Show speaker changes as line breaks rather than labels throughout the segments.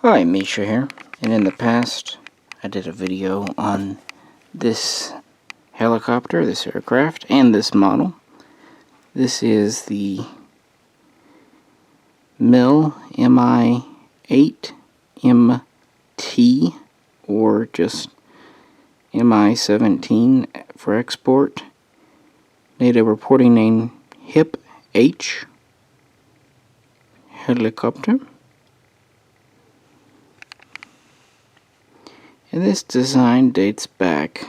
Hi, Misha here, and in the past I did a video on this helicopter, this aircraft, and this model. This is the Mi-8 MT, or just Mi-17 for export. NATO reporting name HIP H helicopter. And this design dates back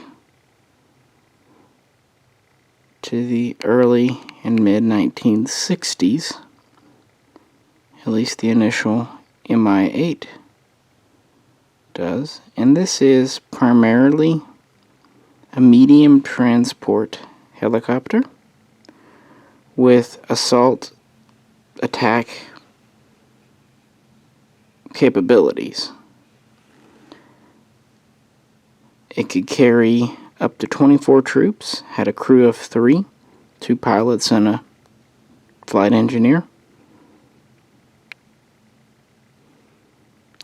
to the early and mid 1960s, at least the initial Mi-8 does. And this is primarily a medium transport helicopter with assault attack capabilities. It could carry up to 24 troops, had a crew of 3, 2 pilots and a flight engineer.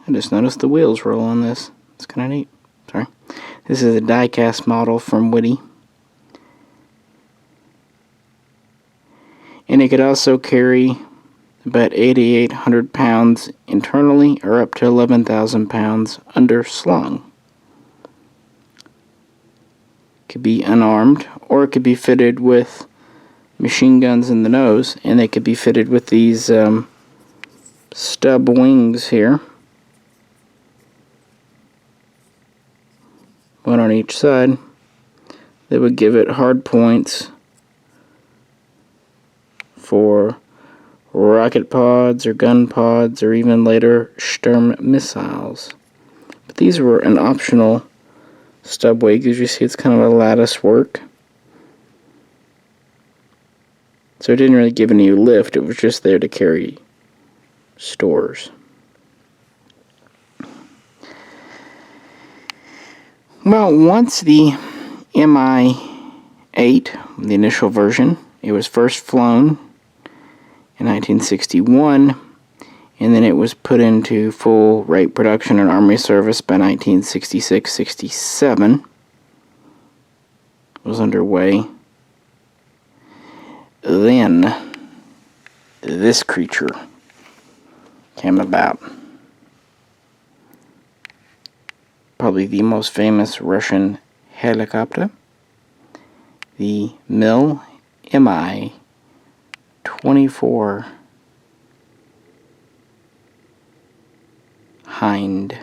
I just noticed the wheels roll on this. It's kind of neat. Sorry. This is a die-cast model from Whitty. And it could also carry about 8,800 pounds internally, or up to 11,000 pounds underslung. Could be unarmed, or it could be fitted with machine guns in the nose, and they could be fitted with these stub wings here, one on each side, that would give it hard points for rocket pods or gun pods, or even later Sturm missiles. But these were an optional stub wing. As you see, it's kind of a lattice work, so it didn't really give any lift. It was just there to carry stores. Well, once the Mi-8, the initial version, it was first flown in 1961, and then it was put into full rate production and Army service by 1966-67. It was underway. Then this creature came about. Probably the most famous Russian helicopter, the Mi-24 Hind.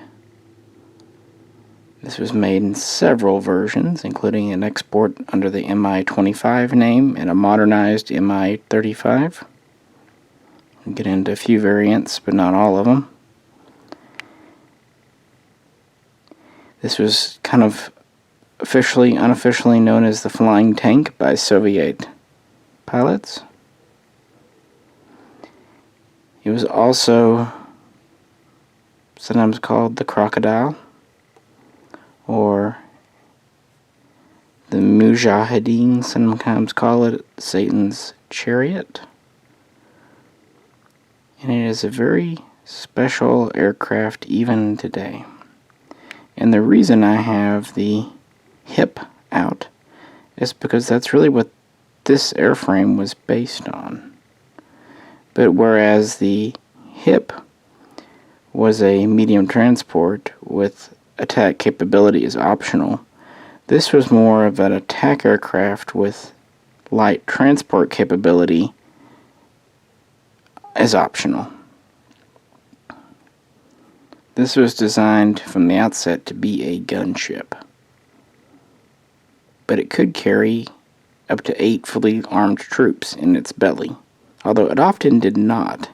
This was made in several versions, including an export under the Mi-25 name and a modernized Mi-35. We'll get into a few variants, but not all of them. This was kind of unofficially known as the flying tank by Soviet pilots. It was also sometimes called the crocodile, or the Mujahideen sometimes call it Satan's chariot. And it is a very special aircraft even today. And the reason I have the hip out is because that's really what this airframe was based on. But whereas the hip was a medium transport with attack capability is optional, this was more of an attack aircraft with light transport capability as optional. This was designed from the outset to be a gunship, but it could carry up to 8 fully armed troops in its belly, although it often did not.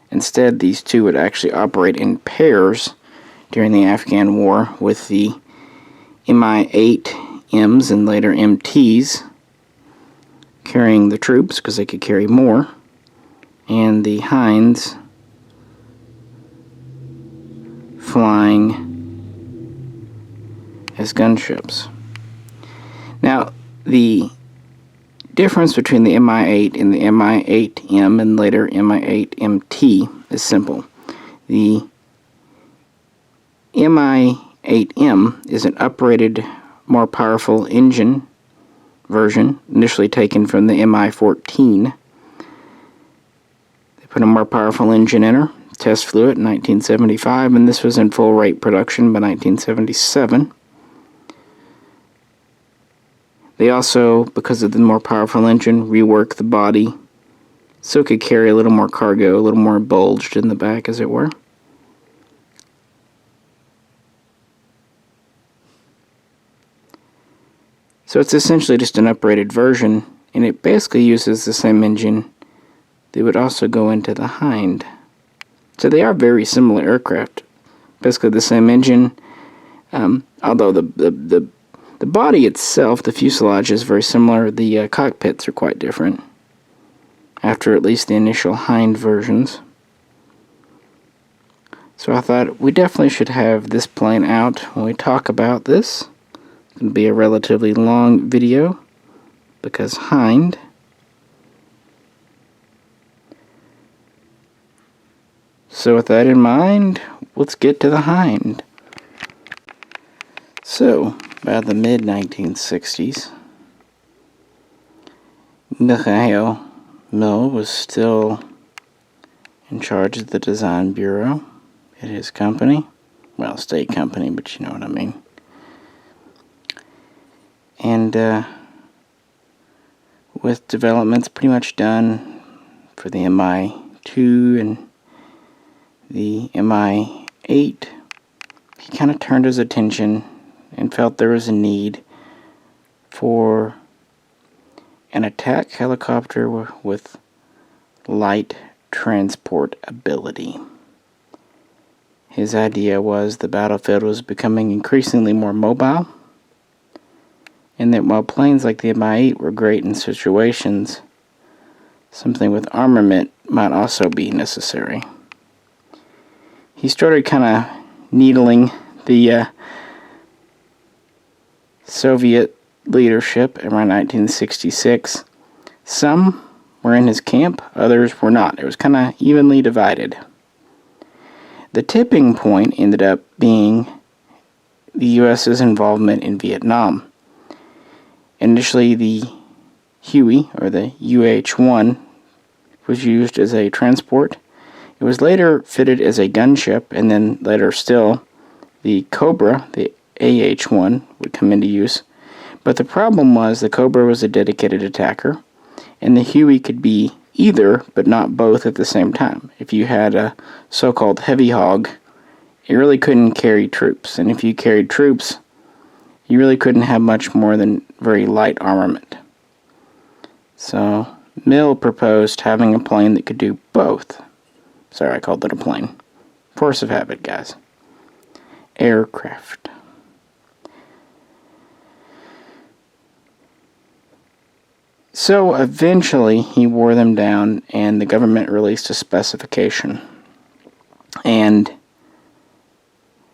Instead, these two would actually operate in pairs during the Afghan war, with the Mi-8Ms and later MTs carrying the troops because they could carry more, and the Hinds flying as gunships. Now, the difference between the Mi-8 and the Mi-8M and later Mi-8MT is simple. The Mi-8M is an uprated, more powerful engine version, initially taken from the Mi-14. They put a more powerful engine in her. Test flew it in 1975, and this was in full rate production by 1977. They also, because of the more powerful engine, reworked the body so it could carry a little more cargo, a little more bulged in the back, as it were. So it's essentially just an uprated version, and it basically uses the same engine that would also go into the Hind. So they are very similar aircraft. Basically the same engine, although the body itself, the fuselage, is very similar. The cockpits are quite different, after at least the initial Hind versions. So I thought we definitely should have this plane out when we talk about this. It's going to be a relatively long video, because Hind So with that in mind, let's get to the Hind. So, about the mid-1960s, Mishaco was still in charge of the design bureau at his company. Well, state company, but you know what I mean. And with developments pretty much done for the Mi-2 and the Mi-8, he kind of turned his attention and felt there was a need for an attack helicopter with light transport ability. His idea was the battlefield was becoming increasingly more mobile, and that while planes like the Mi-8 were great in situations, something with armament might also be necessary. He started kind of needling the Soviet leadership around 1966. Some were in his camp, others were not. It was kind of evenly divided. The tipping point ended up being the U.S.'s involvement in Vietnam. Initially, the Huey, or the UH-1, was used as a transport. It was later fitted as a gunship, and then later still, the Cobra, the AH-1, would come into use. But the problem was the Cobra was a dedicated attacker, and the Huey could be either, but not both at the same time. If you had a so-called heavy hog, you really couldn't carry troops, and if you carried troops, you really couldn't have much more than very light armament. So, Mill proposed having a plane that could do both. Sorry, I called it a plane. Force of habit, guys. Aircraft. So eventually he wore them down and the government released a specification. And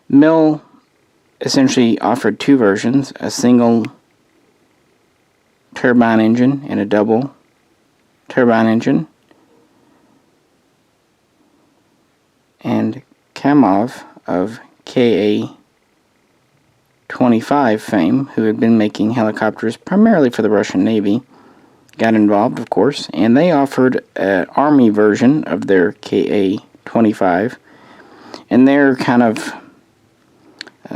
Mill essentially offered two versions, a single turbine engine and a double turbine engine. And Kamov of Ka-25 fame, who had been making helicopters primarily for the Russian Navy, got involved, of course, and they offered an Army version of their Ka-25, and their kind of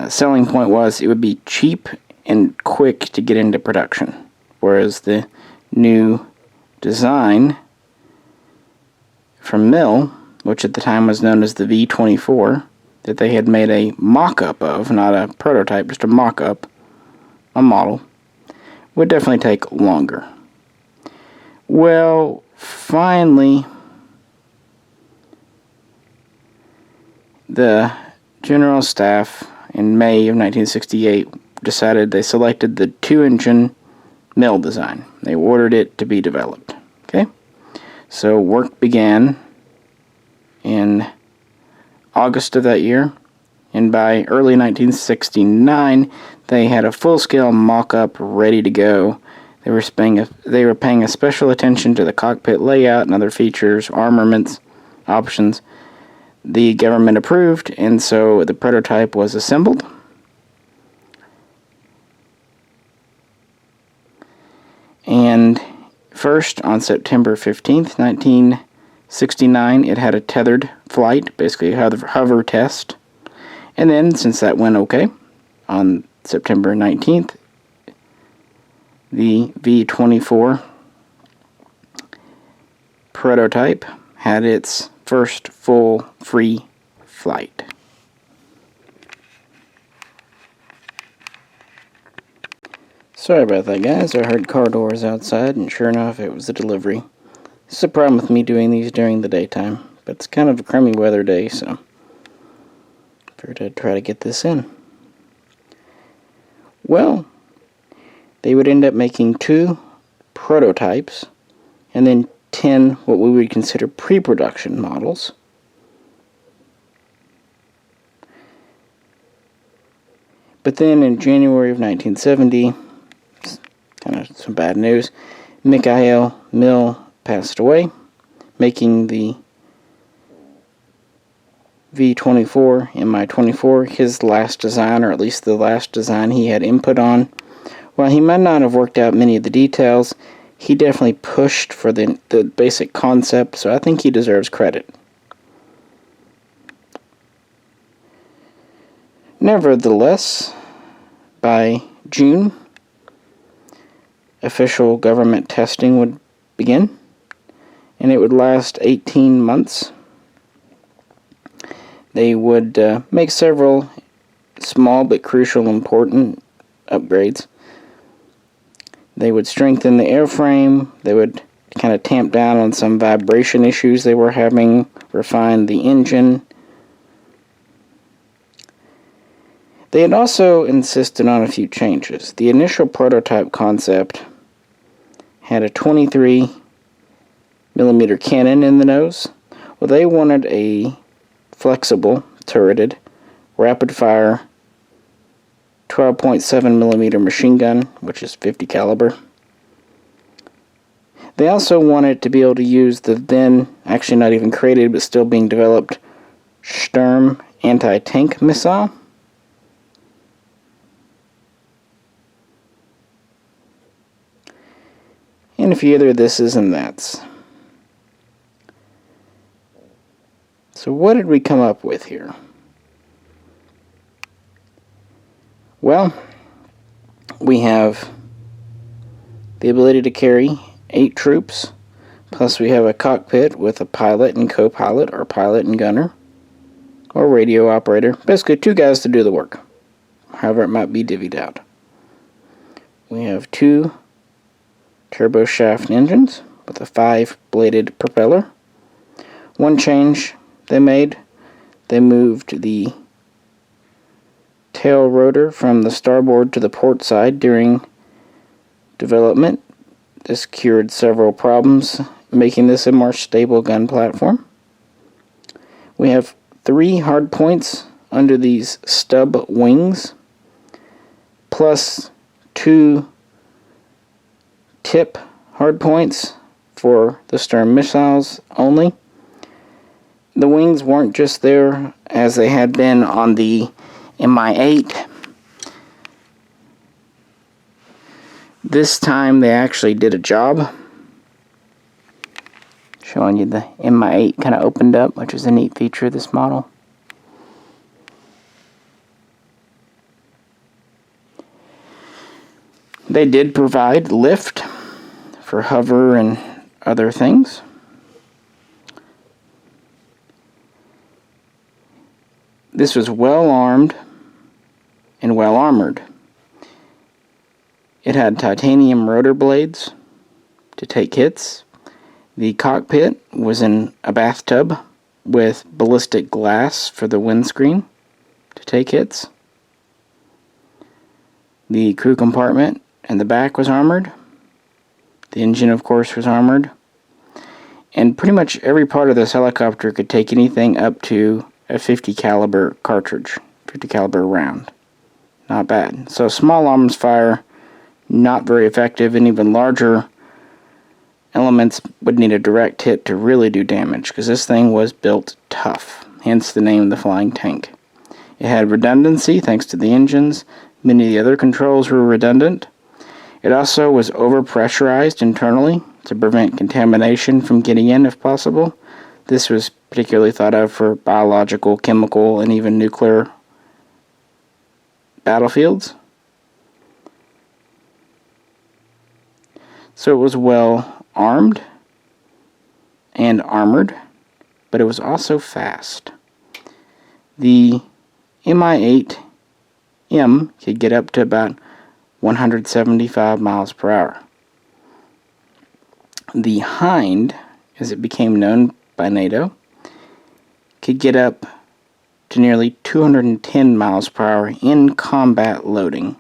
selling point was it would be cheap and quick to get into production, whereas the new design from Mill, which at the time was known as the V-24, that they had made a mock-up of, not a prototype, just a mock-up, a model, would definitely take longer. Well, finally, the General Staff in May of 1968 decided they selected the two-engine Mill design. They ordered it to be developed. Okay? So work began in August of that year, and by early 1969, they had a full-scale mock-up ready to go. They were paying a special attention to the cockpit layout and other features, armaments, options. the government approved, and so the prototype was assembled. And first, on September 15th, 1969, it had a tethered flight, basically a hover test. And then, since that went okay, on September 19th, the V-24 prototype had its first full free flight. Sorry about that, guys. I heard car doors outside, and sure enough, it was a delivery. This is a problem with me doing these during the daytime, but it's kind of a crummy weather day, so figured I'd try to get this in. Well, they would end up making 2 prototypes, and then 10 what we would consider pre-production models. But then in January of 1970, kind of some bad news, Mikhail Mill passed away, making the V-24 Mi-24 his last design, or at least the last design he had input on. While he might not have worked out many of the details, he definitely pushed for the basic concept, so I think he deserves credit. Nevertheless, by June, official government testing would begin, and it would last 18 months. They would make several small but crucial important upgrades. They would strengthen the airframe, they would kind of tamp down on some vibration issues they were having, refine the engine. They had also insisted on a few changes. The initial prototype concept had a 23mm cannon in the nose. Well, they wanted a flexible, turreted, rapid-fire 12.7mm machine gun, which is 50 caliber. They also wanted to be able to use the then, actually not even created, but still being developed, Sturm anti-tank missile. And a few other thises and that's. So what did we come up with here? Well, we have the ability to carry 8 troops, plus we have a cockpit with a pilot and co-pilot, or pilot and gunner, or radio operator. Basically 2 guys to do the work, however it might be divvied out. We have 2 turboshaft engines with a 5-bladed propeller. One change they made, they moved the tail rotor from the starboard to the port side during development. This cured several problems, making this a more stable gun platform. We have 3 hard points under these stub wings, plus 2 tip hard points for the Sturm missiles only. The wings weren't just there as they had been on the Mi-8. This time they actually did a job. Showing you the Mi-8 kind of opened up, which is a neat feature of this model. They did provide lift for hover and other things. This was well armed and well armored. It had titanium rotor blades to take hits. The cockpit was in a bathtub with ballistic glass for the windscreen to take hits. The crew compartment in the back was armored. The engine, of course, was armored. And pretty much every part of this helicopter could take anything up to a 50 caliber cartridge, 50 caliber round. Not bad. So small arms fire, not very effective, and even larger elements would need a direct hit to really do damage, because this thing was built tough. hence the name of the flying tank. It had redundancy thanks to the engines. Many of the other controls were redundant. It also was overpressurized internally to prevent contamination from getting in if possible. This was particularly thought of for biological, chemical, and even nuclear battlefields. So it was well armed and armored, but it was also fast. The Mi-8M could get up to about 175 miles per hour. The Hind, as it became known by NATO, could get up to nearly 210 miles per hour in combat loading.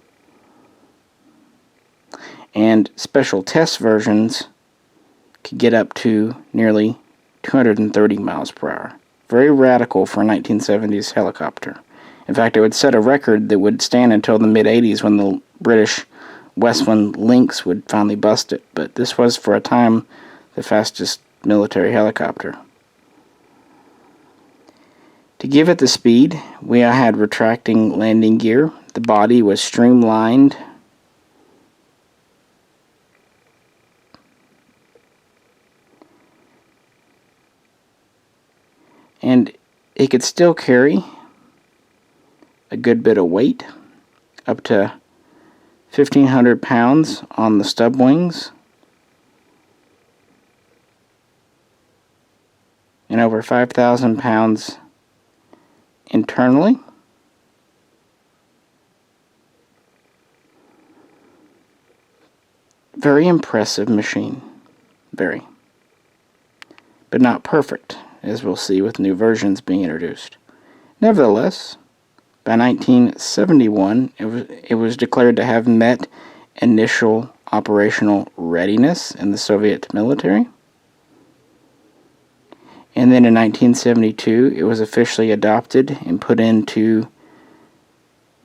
And special test versions could get up to nearly 230 miles per hour. Very radical for a 1970s helicopter. In fact, it would set a record that would stand until the mid-80s when the British Westland Lynx would finally bust it. But this was, for a time, the fastest military helicopter. To give it the speed, we had retracting landing gear. The body was streamlined. And it could still carry a good bit of weight, up to 1,500 pounds on the stub wings, and over 5,000 pounds internally. Very impressive machine. Very. But not perfect, as we'll see with new versions being introduced. Nevertheless, by 1971, it was declared to have met initial operational readiness in the Soviet military. And then in 1972, it was officially adopted and put into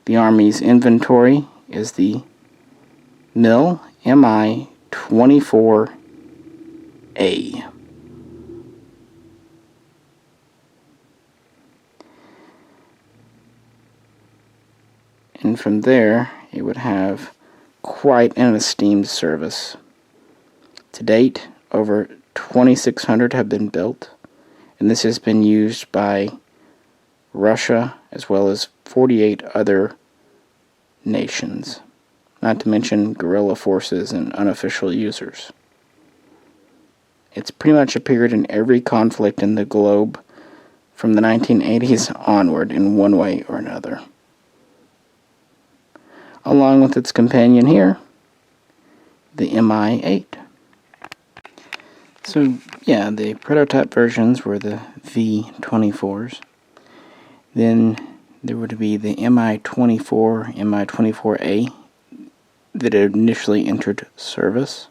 the Army's inventory as the Mi-24A. And from there, it would have quite an esteemed service. To date, over 2,600 have been built, and this has been used by Russia as well as 48 other nations, not to mention guerrilla forces and unofficial users. It's pretty much appeared in every conflict in the globe from the 1980s onward in one way or another. Along with its companion here, the Mi-8. So, yeah, the prototype versions were the V-24s. Then there would be the Mi-24, Mi-24A that initially entered service.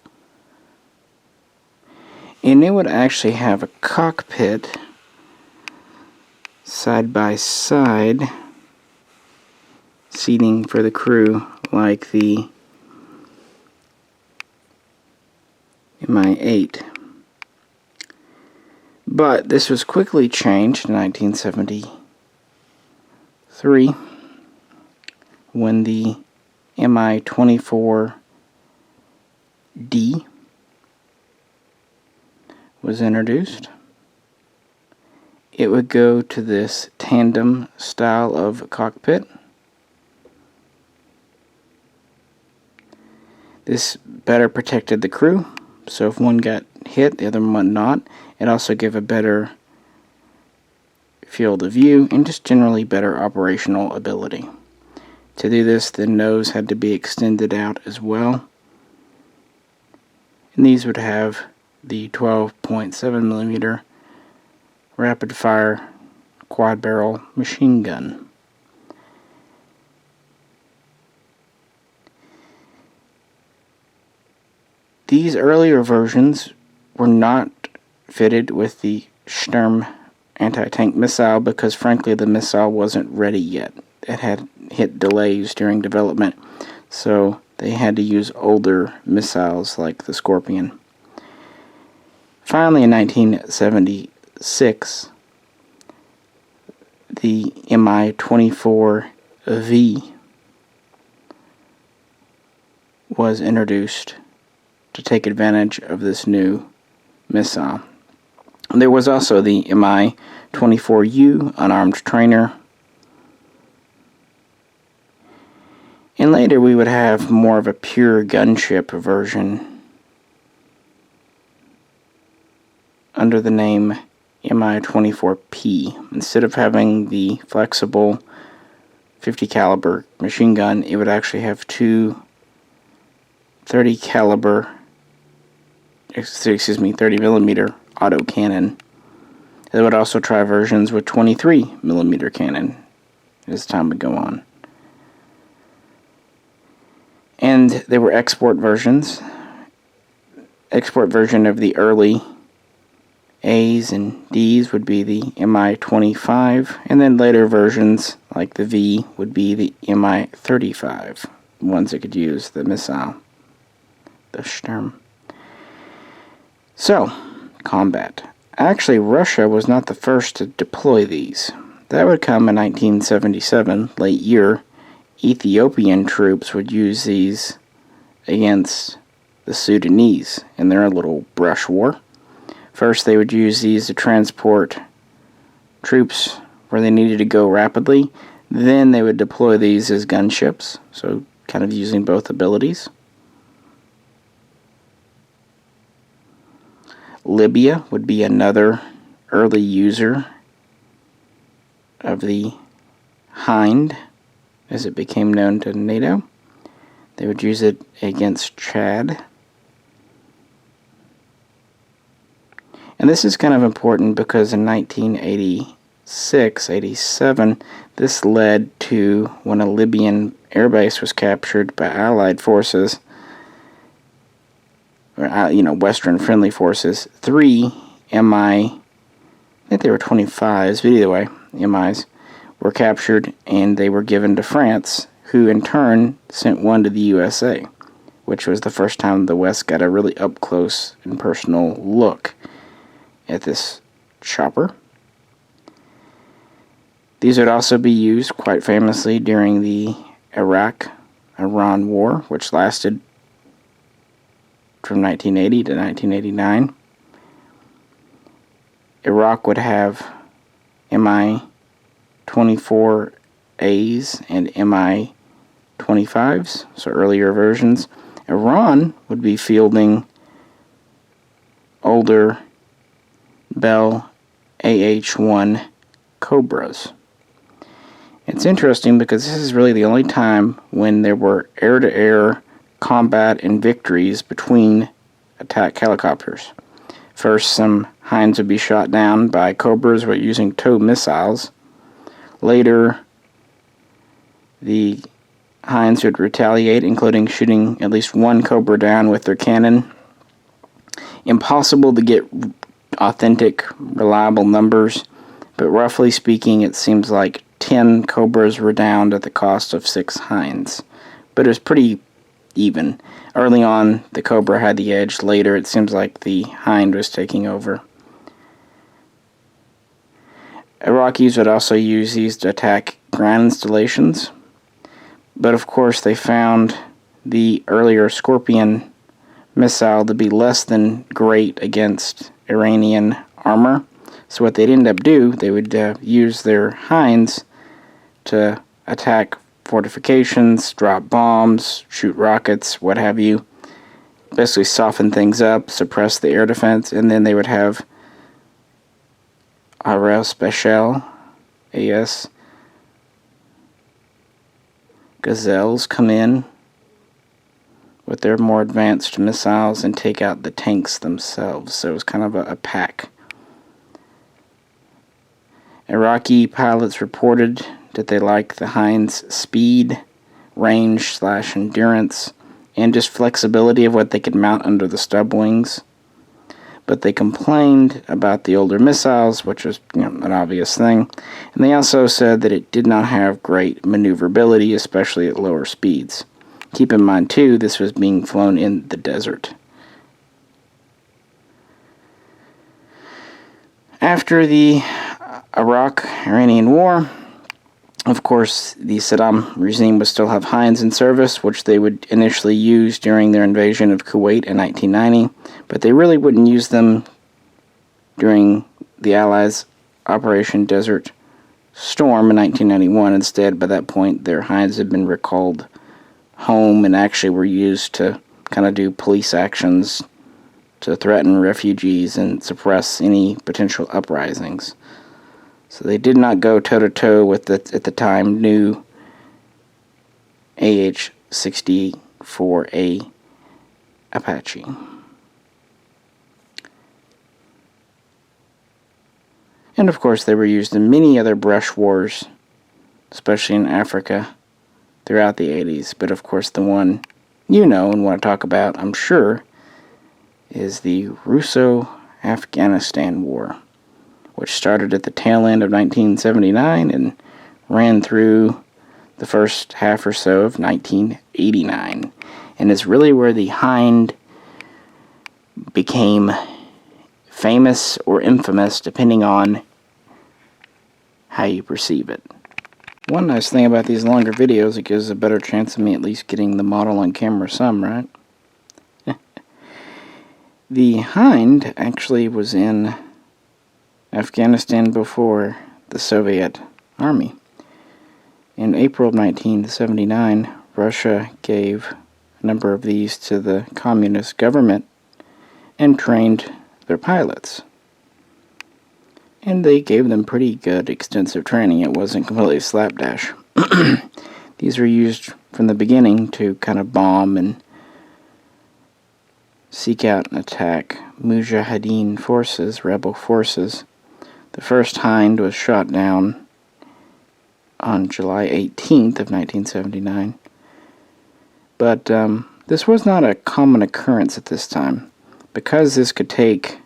And it would actually have a cockpit side by side seating for the crew like the Mi-8. But this was quickly changed in 1973 when the Mi-24D was introduced. It would go to this tandem style of cockpit. This better protected the crew, so if one got hit, the other one might not. It also gave a better field of view and just generally better operational ability. To do this, the nose had to be extended out as well. And these would have the 12.7mm rapid-fire quad-barrel machine gun. These earlier versions were not fitted with the Sturm anti-tank missile because, frankly, the missile wasn't ready yet. It had hit delays during development, so they had to use older missiles like the Scorpion. Finally, in 1976, the Mi-24V was introduced to take advantage of this new missile. There was also the Mi-24U unarmed trainer. And later we would have more of a pure gunship version under the name Mi-24P. Instead of having the flexible 50 caliber machine gun, it would actually have two 30 millimeter autocannon. They would also try versions with 23 millimeter cannon as time would go on. And there were export versions. Export version of the early A's and D's would be the Mi-25, and then later versions like the V would be the Mi-35, ones that could use the missile, the Sturm. So, combat. Actually, Russia was not the first to deploy these. That would come in 1977, late year. Ethiopian troops would use these against the Sudanese in their little brush war. First, they would use these to transport troops where they needed to go rapidly. Then they would deploy these as gunships, so kind of using both abilities. Libya would be another early user of the Hind, as it became known to NATO. They would use it against Chad. And this is kind of important because in 1986-87, this led to when a Libyan airbase was captured by Allied forces, or Western friendly forces. 3 I think they were 25s, but either way, MIs were captured and they were given to France, who in turn sent one to the USA, which was the first time the West got a really up close and personal look at this chopper. These would also be used quite famously during the Iraq-Iran War, which lasted from 1980 to 1989. Iraq would have Mi-24As and Mi-25s, so earlier versions. Iran would be fielding older Bell AH-1 Cobras. It's interesting because this is really the only time when there were air-to-air combat and victories between attack helicopters. First, some Hinds would be shot down by Cobras using tow missiles. Later, the Hinds would retaliate, including shooting at least one Cobra down with their cannon. Impossible to get authentic, reliable numbers, but roughly speaking, it seems like 10 Cobras were downed at the cost of 6 Hinds. But it was pretty even. Early on, the Cobra had the edge. Later, it seems like the Hind was taking over. Iraqis would also use these to attack ground installations. But of course, they found the earlier Scorpion missile to be less than great against Iranian armor. So what they'd end up doing, they would use their Hinds to attack fortifications, drop bombs, shoot rockets, what have you. Basically soften things up, suppress the air defense, and then they would have Arel Special, AS, Gazelles come in with their more advanced missiles and take out the tanks themselves. So it was kind of a pack. Iraqi pilots reported that they liked the Hind's speed, range / endurance, and just flexibility of what they could mount under the stub wings. But they complained about the older missiles, which was an obvious thing. And they also said that it did not have great maneuverability, especially at lower speeds. Keep in mind, too, this was being flown in the desert. After the Iraq-Iranian War. Of course, the Saddam regime would still have Hinds in service, which they would initially use during their invasion of Kuwait in 1990, but they really wouldn't use them during the Allies' Operation Desert Storm in 1991. Instead, by that point, their Hinds had been recalled home and actually were used to kind of do police actions to threaten refugees and suppress any potential uprisings. So they did not go toe-to-toe with the, at the time, new AH-64A Apache. And of course they were used in many other brush wars, especially in Africa, throughout the 80s. But of course the one you know and want to talk about, I'm sure, is the Russo-Afghanistan War, which started at the tail end of 1979 and ran through the first half or so of 1989, and is really where the Hind became famous or infamous, depending on how you perceive it. One nice thing about these longer videos, it gives a better chance of me at least getting the model on camera some, right? The Hind actually was in Afghanistan before the Soviet Army. In April of 1979, Russia gave a number of these to the communist government and trained their pilots. And they gave them pretty good, extensive training. It wasn't completely slapdash. These were used from the beginning to kind of bomb and seek out and attack Mujahideen forces, rebel forces. The first Hind was shot down on July 18th of 1979. But this was not a common occurrence at this time. Because this could take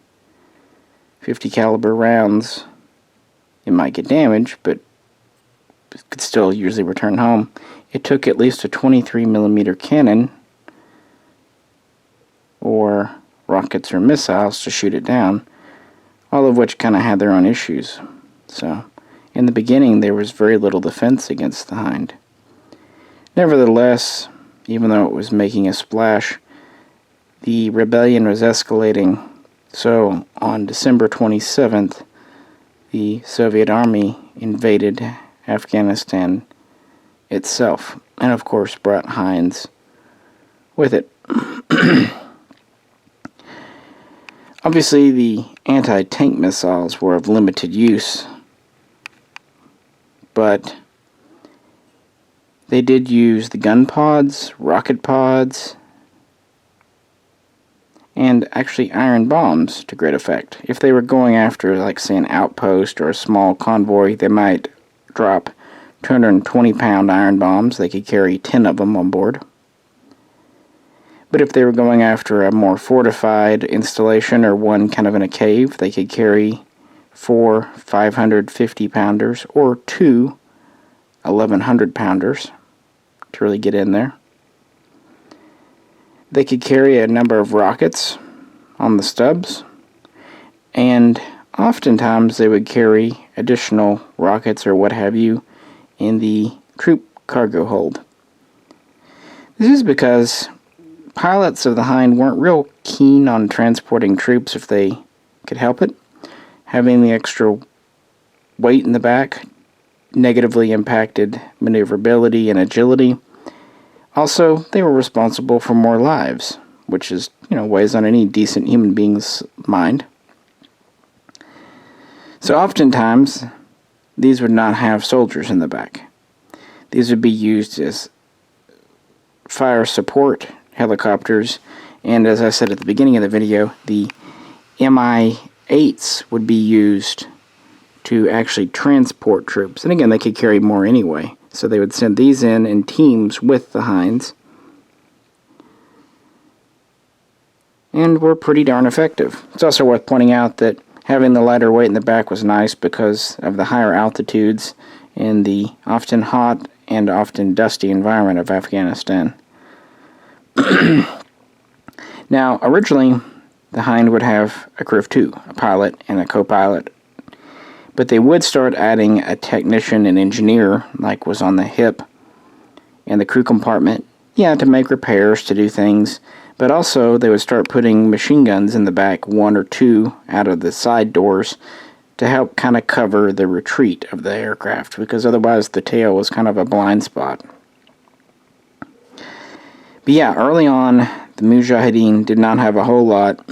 50 caliber rounds, it might get damaged, but it could still usually return home. It took at least a 23mm cannon or rockets or missiles to shoot it down, all of which kind of had their own issues. So, in the beginning, there was very little defense against the Hind. Nevertheless, even though it was making a splash, the rebellion was escalating. So, on December 27th, the Soviet Army invaded Afghanistan itself, and of course brought Hinds with it. Obviously, the anti-tank missiles were of limited use, but they did use the gun pods, rocket pods, and actually iron bombs to great effect. If they were going after, like, say, an outpost or a small convoy, they might drop 220-pound iron bombs. They could carry 10 of them on board. But if they were going after a more fortified installation or one kind of in a cave, they could carry 4 550-pounders or 2 1100-pounders to really get in there. They could carry a number of rockets on the stubs, and oftentimes they would carry additional rockets or what have you in the troop cargo hold. This is because pilots of the Hind weren't real keen on transporting troops if they could help it. Having the extra weight in the back negatively impacted maneuverability and agility. Also, they were responsible for more lives, which is, weighs on any decent human being's mind. So oftentimes, these would not have soldiers in the back. These would be used as fire support helicopters, and as I said at the beginning of the video, the Mi-8s would be used to actually transport troops. And again, they could carry more anyway. So they would send these in teams with the Hinds, and were pretty darn effective. It's also worth pointing out that having the lighter weight in the back was nice because of the higher altitudes in the often hot and often dusty environment of Afghanistan. Now, originally, the Hind would have a crew of 2, a pilot and a co-pilot. But they would start adding a technician and engineer, like was on the hip and the crew compartment, to make repairs, to do things. But also, they would start putting machine guns in the back, 1 or 2 out of the side doors, to help kind of cover the retreat of the aircraft, because otherwise the tail was kind of a blind spot. But yeah, early on, the Mujahideen did not have a whole lot,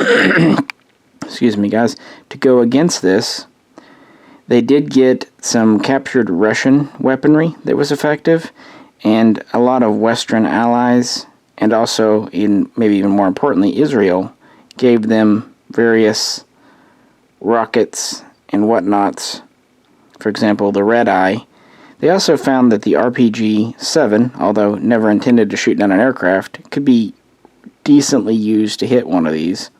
excuse me guys, to go against this. They did get some captured Russian weaponry that was effective, and a lot of Western allies, and also, maybe even more importantly, Israel, gave them various rockets and whatnots. For example, the Red Eye. They also found that the RPG-7, although never intended to shoot down an aircraft, could be decently used to hit one of these,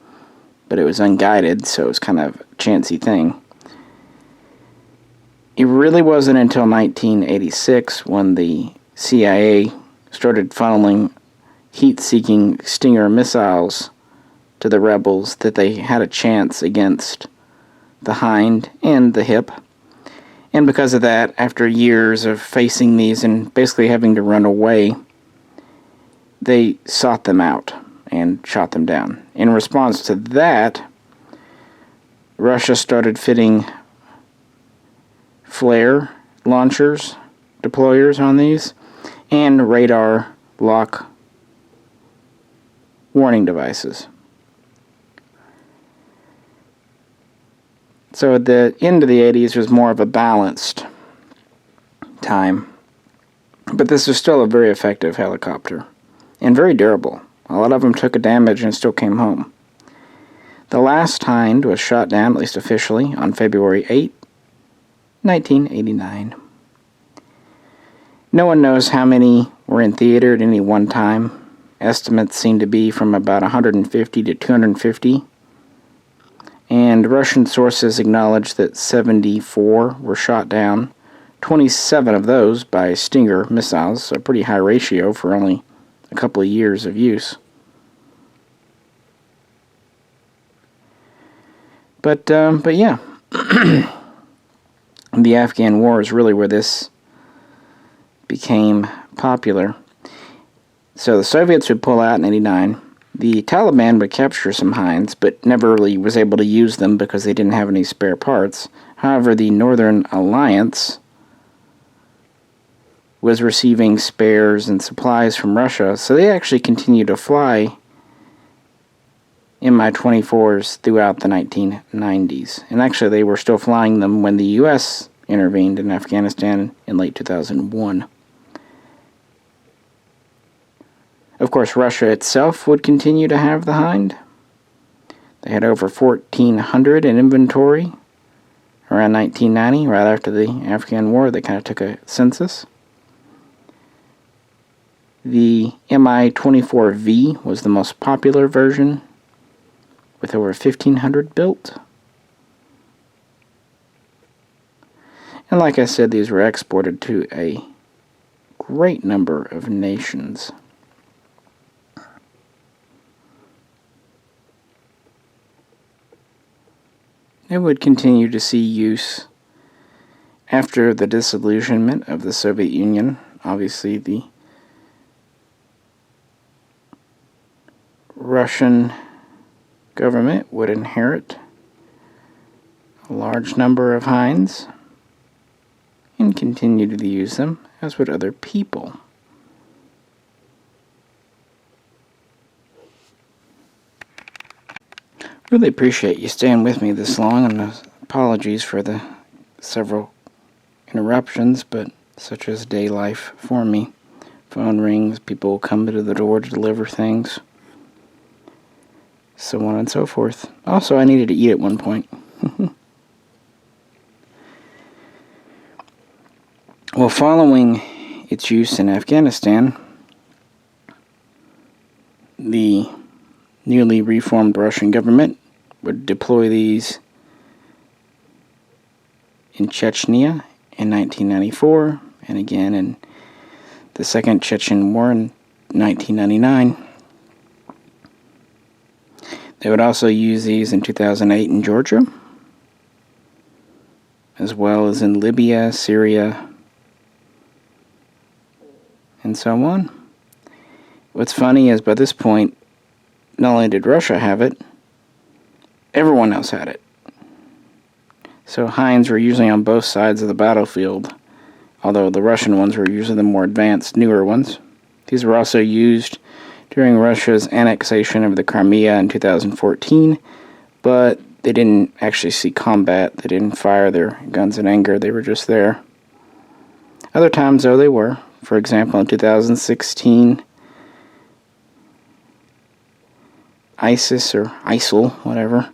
but it was unguided, so it was kind of a chancy thing. It really wasn't until 1986 when the CIA started funneling heat-seeking Stinger missiles to the rebels that they had a chance against the Hind and the Hip. And because of that, after years of facing these and basically having to run away, they sought them out and shot them down. In response to that, Russia started fitting flare launchers, deployers on these, and radar lock warning devices. So at the end of the 80s was more of a balanced time. But this was still a very effective helicopter, and very durable. A lot of them took a damage and still came home. The last Hind was shot down, at least officially, on February 8, 1989. No one knows how many were in theater at any one time. Estimates seem to be from about 150 to 250. And Russian sources acknowledge that 74 were shot down, 27 of those by Stinger missiles, a pretty high ratio for only a couple of years of use. But yeah, the Afghan War is really where this became popular. So the Soviets would pull out in 89. The Taliban would capture some Hinds, but never really was able to use them because they didn't have any spare parts. However, the Northern Alliance was receiving spares and supplies from Russia, so they actually continued to fly Mi-24s throughout the 1990s. And actually, they were still flying them when the U.S. intervened in Afghanistan in late 2001. Of course, Russia itself would continue to have the Hind. They had over 1,400 in inventory around 1990, right after the Afghan War. They kind of took a census. The Mi-24V was the most popular version, with over 1,500 built. And like I said, these were exported to a great number of nations. It would continue to see use after the disillusionment of the Soviet Union. Obviously, the Russian government would inherit a large number of Hinds and continue to use them, as would other people. Really appreciate you staying with me this long, and apologies for the several interruptions, but such is day life for me. Phone rings, people come to the door to deliver things, so on and so forth. Also, I needed to eat at one point. Well, following its use in Afghanistan, the newly reformed Russian government would deploy these in Chechnya in 1994, and again in the Second Chechen War in 1999. They would also use these in 2008 in Georgia, as well as in Libya, Syria, and so on. What's funny is by this point, not only did Russia have it, everyone else had it. So Hinds were usually on both sides of the battlefield, although the Russian ones were usually the more advanced, newer ones. These were also used during Russia's annexation of the Crimea in 2014, but they didn't actually see combat. They didn't fire their guns in anger. They were just there. Other times, though, they were. For example, in 2016, ISIS or ISIL, whatever,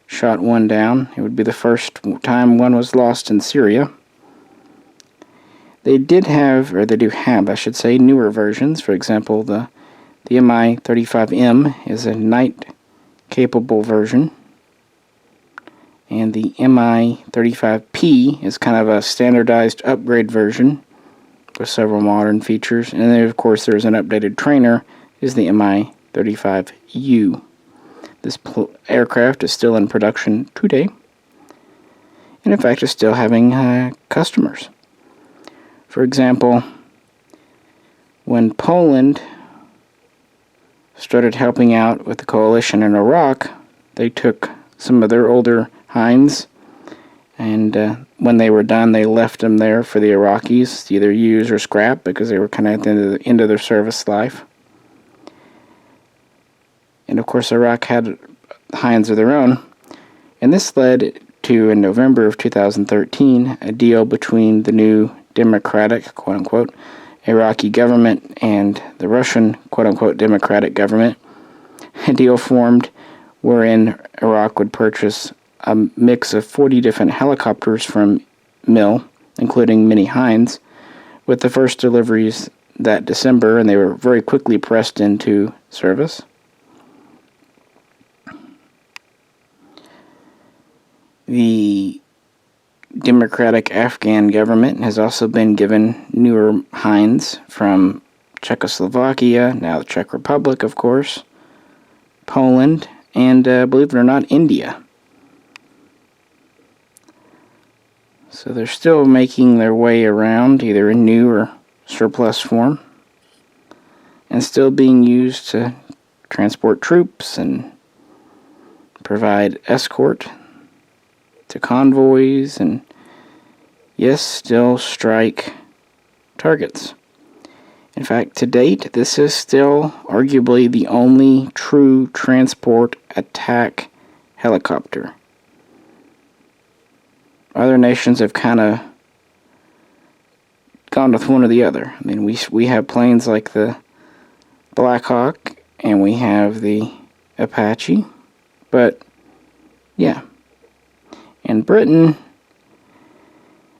shot one down. It would be the first time one was lost in Syria. They do have, I should say, newer versions. For example, the Mi-35M is a night-capable version, and the Mi-35P is kind of a standardized upgrade version with several modern features. And then, of course, there's an updated trainer, is the Mi-35U. This aircraft is still in production today, and in fact is still having customers. For example, when Poland started helping out with the coalition in Iraq, they took some of their older Hinds, and when they were done, they left them there for the Iraqis to either use or scrap because they were kind of at the end of their service life. And of course, Iraq had Hinds of their own. And this led to, in November of 2013, a deal between the new democratic, quote-unquote, Iraqi government and the Russian, quote-unquote, democratic government. A deal formed wherein Iraq would purchase a mix of 40 different helicopters from MIL, including many Hinds, with the first deliveries that December, and they were very quickly pressed into service. The democratic Afghan government has also been given newer Hinds from Czechoslovakia, now the Czech Republic, of course, Poland, and believe it or not, India. So they're still making their way around, either in new or surplus form, and still being used to transport troops and provide escort to convoys, and yes, still strike targets. In fact, to date, this is still arguably the only true transport attack helicopter. Other nations have kind of gone with one or the other. I mean, we have planes like the Black Hawk and we have the Apache, but yeah. In Britain,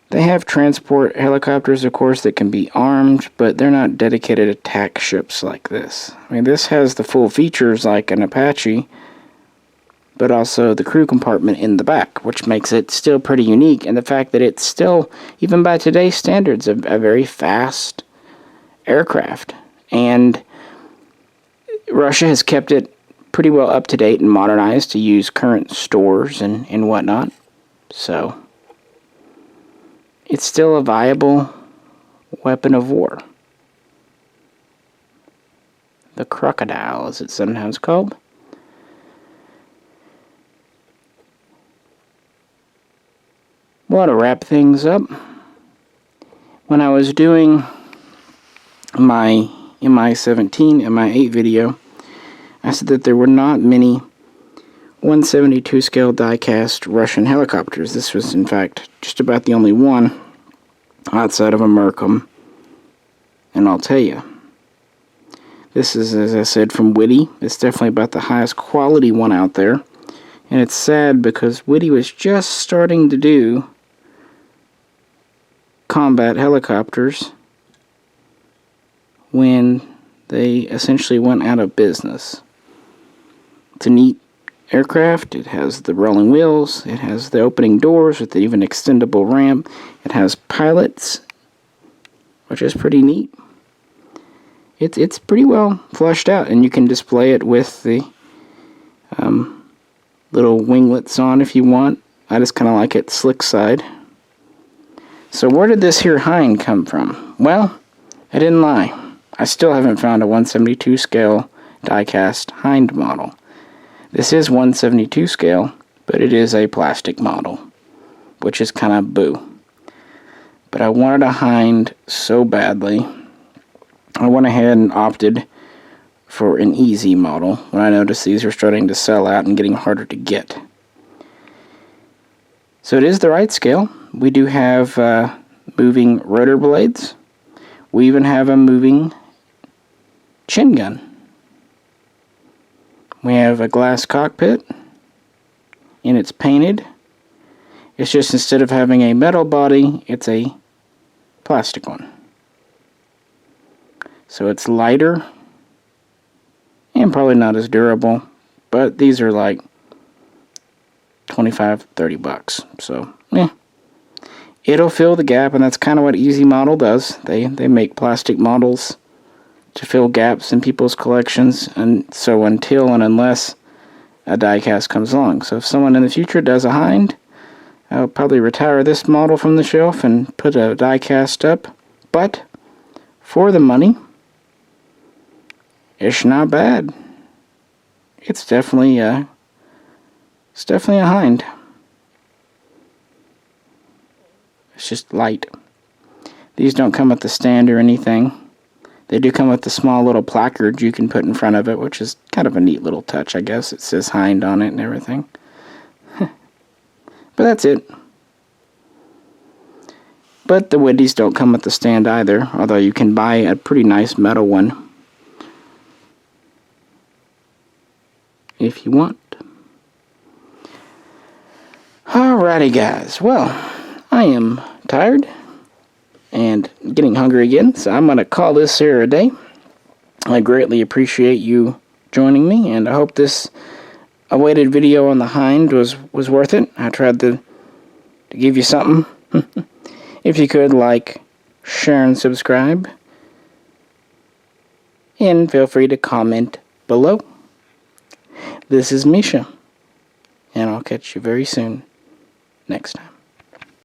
they have transport helicopters, of course, that can be armed, but they're not dedicated attack ships like this. I mean, this has the full features like an Apache, but also the crew compartment in the back, which makes it still pretty unique, and the fact that it's still, even by today's standards, a very fast aircraft. And Russia has kept it pretty well up to date and modernized to use current stores and whatnot. So, it's still a viable weapon of war. The crocodile, as it's sometimes called. Well, to wrap things up, when I was doing my Mi-17, Mi-8 video, I said that there were not many 172 scale die-cast Russian helicopters. This was, in fact, just about the only one outside of a Merkham and Altea. This is, as I said, from Whitty. It's definitely about the highest quality one out there. And it's sad because Whitty was just starting to do combat helicopters when they essentially went out of business. It's a neat aircraft. It has the rolling wheels. It has the opening doors with the even extendable ramp. It has pilots, which is pretty neat. It's pretty well fleshed out, and you can display it with the little winglets on if you want. I just kind of like it slick side. So where did this here hind come from? Well, I didn't lie. I still haven't found a 1/72 scale die-cast hind model. This is 1/72 scale, but it is a plastic model, which is kind of boo. But I wanted a hind so badly, I went ahead and opted for an easy model when I noticed these are starting to sell out and getting harder to get. So it is the right scale. We do have moving rotor blades. We even have a moving chin gun. We have a glass cockpit, and it's painted. It's just instead of having a metal body, it's a plastic one. So it's lighter and probably not as durable, but these are like $25-30. So, yeah. It'll fill the gap, and that's kind of what Easy Model does. They make plastic models to fill gaps in people's collections, and so until and unless a die-cast comes along. So if someone in the future does a hind, I'll probably retire this model from the shelf and put a die-cast up. But for the money, it's not bad. It's definitely a hind. It's just light. These don't come with the stand or anything. They do come with the small little placard you can put in front of it, which is kind of a neat little touch, I guess. It says Hind on it and everything. But that's it. But the Widdies don't come with the stand either, although you can buy a pretty nice metal one if you want. Alrighty guys, well, I am tired and getting hungry again, so I'm going to call this here a day. I greatly appreciate you joining me, and I hope this awaited video on the Hind was worth it. I tried to give you something. If you could, like, share, and subscribe. And feel free to comment below. This is Misha, and I'll catch you very soon next time.